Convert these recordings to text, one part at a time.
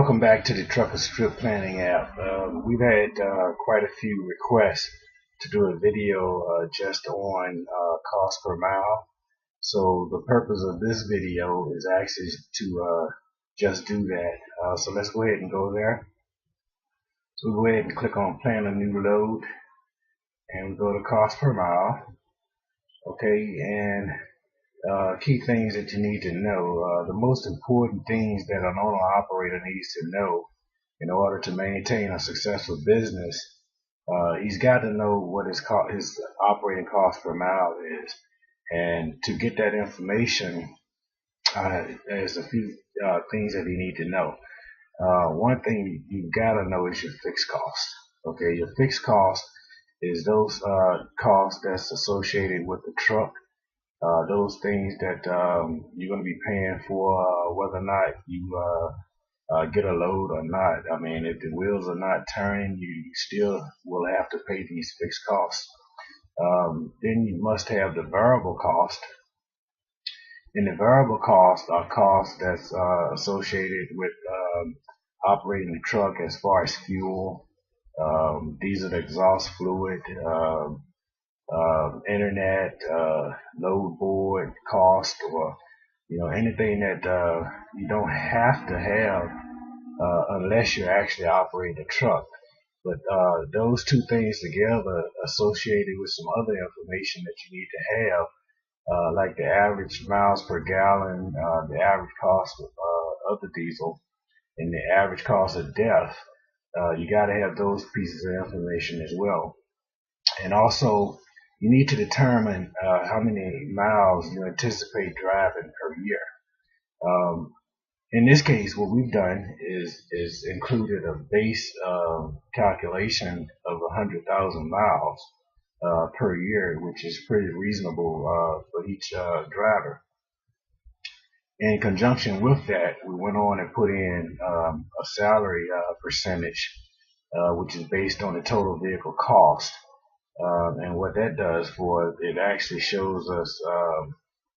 Welcome back to the Trucker Trip Planning app. We've had quite a few requests to do a video just on cost per mile. So the purpose of this video is actually to just do that. So let's go ahead and go there. So we'll go ahead and click on Plan a New Load, and we go to cost per mile. Okay, and key things that you need to know. The most important things that an owner-operator needs to know in order to maintain a successful business, he's got to know what his operating cost per mile is. And to get that information, there's a few things that you need to know. One thing you've got to know is your fixed cost. Okay, your fixed cost is those costs that's associated with the truck. Those things that you're going to be paying for, whether or not you get a load or not. I mean, if the wheels are not turning, you still will have to pay these fixed costs. Then you must have the variable cost. And the variable costs are costs that's associated with operating the truck, as far as fuel, diesel exhaust fluid, internet, load board cost, or anything that you don't have to have unless you're actually operating a truck. But those two things together, associated with some other information that you need to have, like the average miles per gallon, the average cost of the diesel, and the average cost of DEF, you got to have those pieces of information as well. And also, you need to determine how many miles you anticipate driving per year. In this case, what we've done is included a base calculation of 100,000 miles per year, which is pretty reasonable for each driver. In conjunction with that, we went on and put in a salary percentage, which is based on the total vehicle cost. And what that does for it actually shows us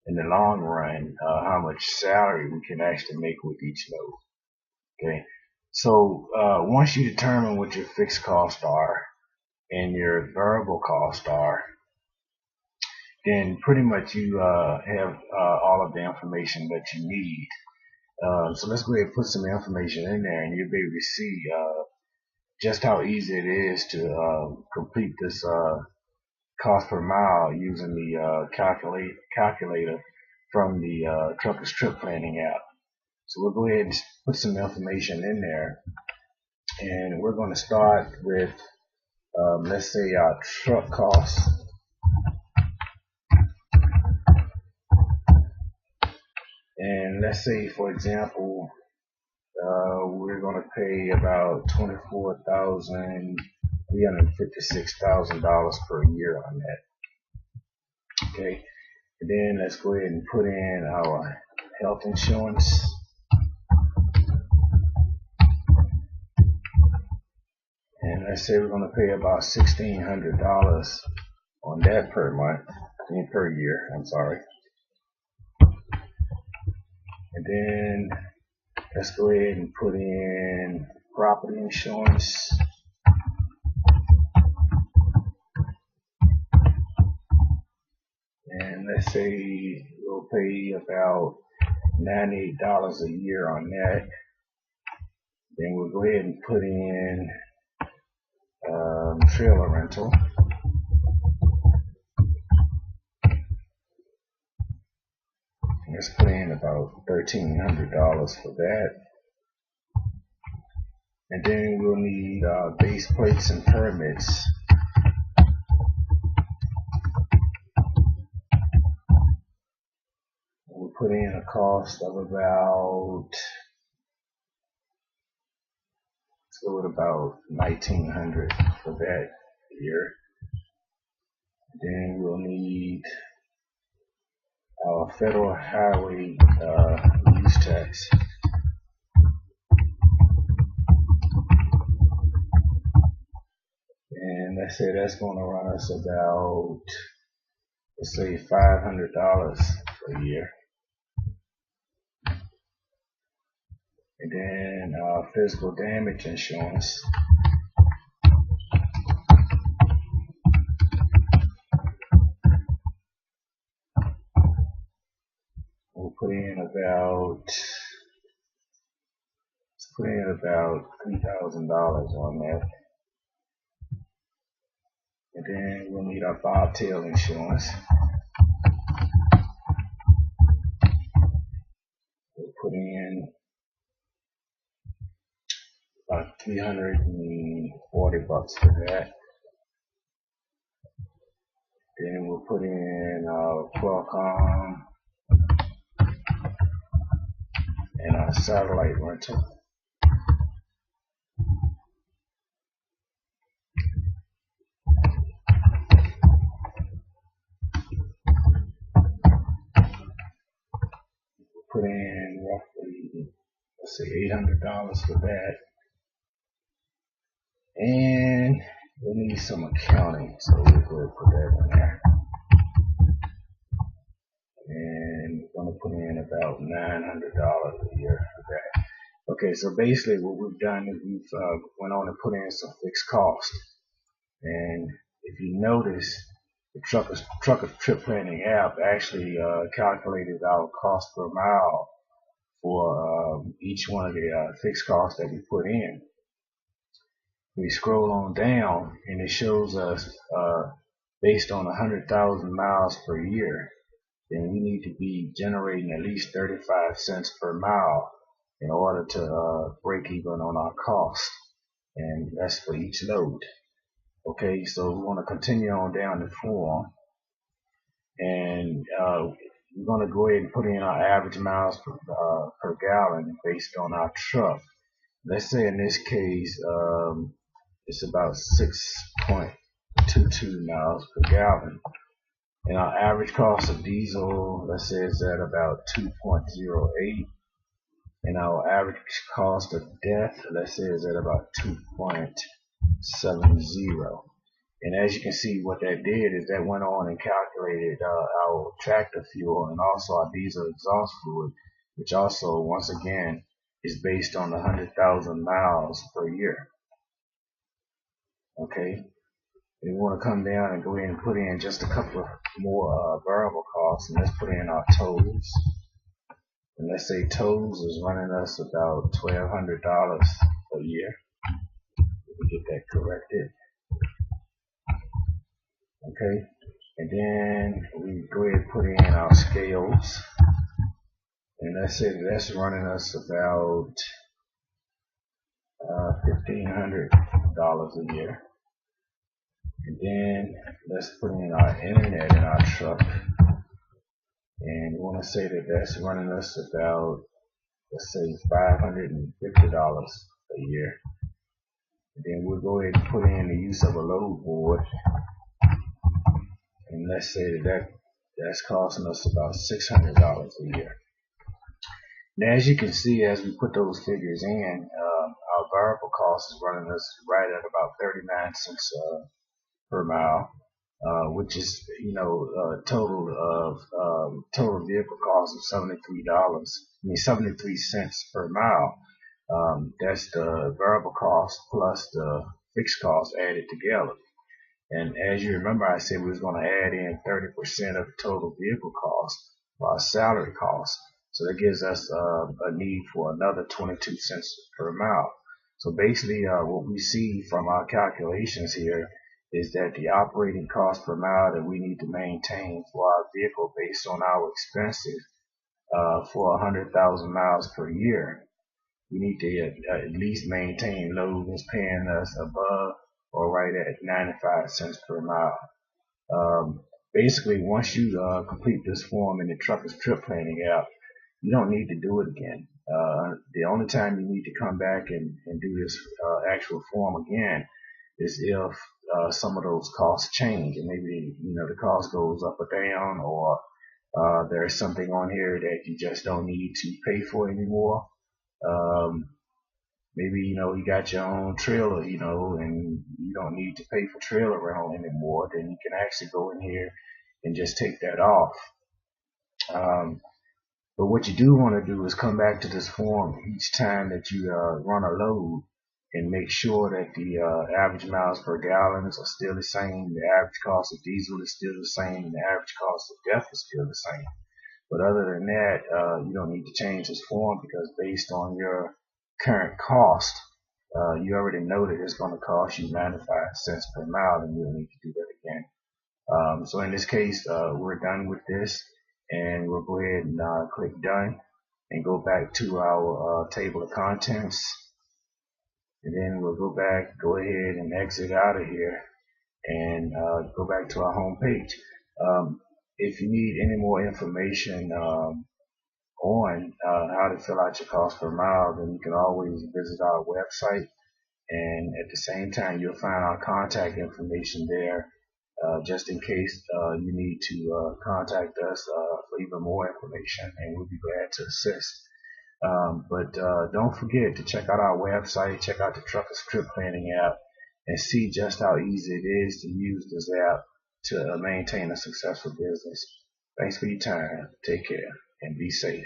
in the long run how much salary we can actually make with each load. Okay, so once you determine what your fixed costs are and your variable costs are, then pretty much you have all of the information that you need. So let's go ahead and put some information in there, and you'll be able to see just how easy it is to complete this cost per mile using the calculator from the Trucker's Trip Planning app. So we'll go ahead and put some information in there, and we're going to start with let's say our truck costs. And let's say, for example, we're going to pay about $24,356,000 per year on that. Okay, and then let's go ahead and put in our health insurance. And let's say we're going to pay about $1,600 on that per year. I'm sorry. And then let's go ahead and put in property insurance. And let's say we'll pay about $98 a year on that. Then we'll go ahead and put in trailer rental. Let's put in about $1,300 for that. And then we'll need base plates and permits. We'll put in a cost of about, let's go with about $1,900 for that year. Then we'll need our federal highway use tax. And let's say that's going to run us about, let's say, $500 a year. And then physical damage insurance. We'll put in about $3,000 on that. And then we'll need our bobtail insurance. We'll put in about $340 for that. Then we'll put in our Qualcomm and our satellite rental. We'll put in roughly, let's say, $800 for that. And we need some accounting, so we'll go ahead and put that in there. And we're going to put in about $900 a year for that. Okay, so basically what we've done is we've went on and put in some fixed costs. And if you notice, the trucker trip planning app actually calculated our cost per mile for each one of the fixed costs that we put in. We scroll on down and it shows us based on 100,000 miles per year, then we need to be generating at least 35 cents per mile in order to break even on our cost, and that's for each load. Okay, so we want to continue on down the form, and we're going to go ahead and put in our average miles per gallon based on our truck. Let's say in this case it's about 6.22 miles per gallon. And our average cost of diesel, let's say, is at about 2.08. And our average cost of death, let's say, is at about 2.70. And as you can see, what that did is that went on and calculated our tractor fuel and also our diesel exhaust fluid, which also, once again, is based on 100,000 miles per year. Okay. We want to come down and go in and put in just a couple of more variable costs, and let's put in our tolls. And let's say tolls is running us about $1,200 a year. We get that corrected. Okay, and then we go ahead and put in our scales, and let's say that's running us about $1,500 a year. And then let's put in our internet in our truck, and we want to say that that's running us about, let's say, $550 a year. And then we'll go ahead and put in the use of a load board, and let's say that's costing us about $600 a year. Now, as you can see, as we put those figures in, our variable cost is running us right at about 39 cents per mile, which is, total vehicle cost of $73 cents per mile. That's the variable cost plus the fixed cost added together. And as you remember, I said we was going to add in 30% of the total vehicle cost for our salary cost. So that gives us a need for another 22 cents per mile. So basically, what we see from our calculations here is that the operating cost per mile that we need to maintain for our vehicle based on our expenses for 100,000 miles per year, we need to at least maintain load is paying us above or right at 95 cents per mile. Basically, once you complete this form in the Trucker's Trip Planning app, you don't need to do it again. The only time you need to come back and do this actual form again is if some of those costs change, and maybe the cost goes up or down, or there's something on here that you just don't need to pay for anymore. Maybe you got your own trailer, and you don't need to pay for trailer rental anymore. Then you can actually go in here and just take that off. But what you do want to do is come back to this form each time that you run a load and make sure that the average miles per gallon are still the same, the average cost of diesel is still the same, and the average cost of gas is still the same. But other than that, you don't need to change this form, because based on your current cost, you already know that it's going to cost you 95 cents per mile, and you don't need to do that again. So in this case, we're done with this, and we'll go ahead and click done and go back to our table of contents, and then we'll go ahead and exit out of here and go back to our home page. If you need any more information on how to fill out your cost per mile, then you can always visit our website, and at the same time you'll find our contact information there, just in case you need to contact us for even more information, and we'll be glad to assist. But don't forget to check out our website, check out the Trucker Trip Planning app, and see just how easy it is to use this app to maintain a successful business. Thanks for your time. Take care and be safe.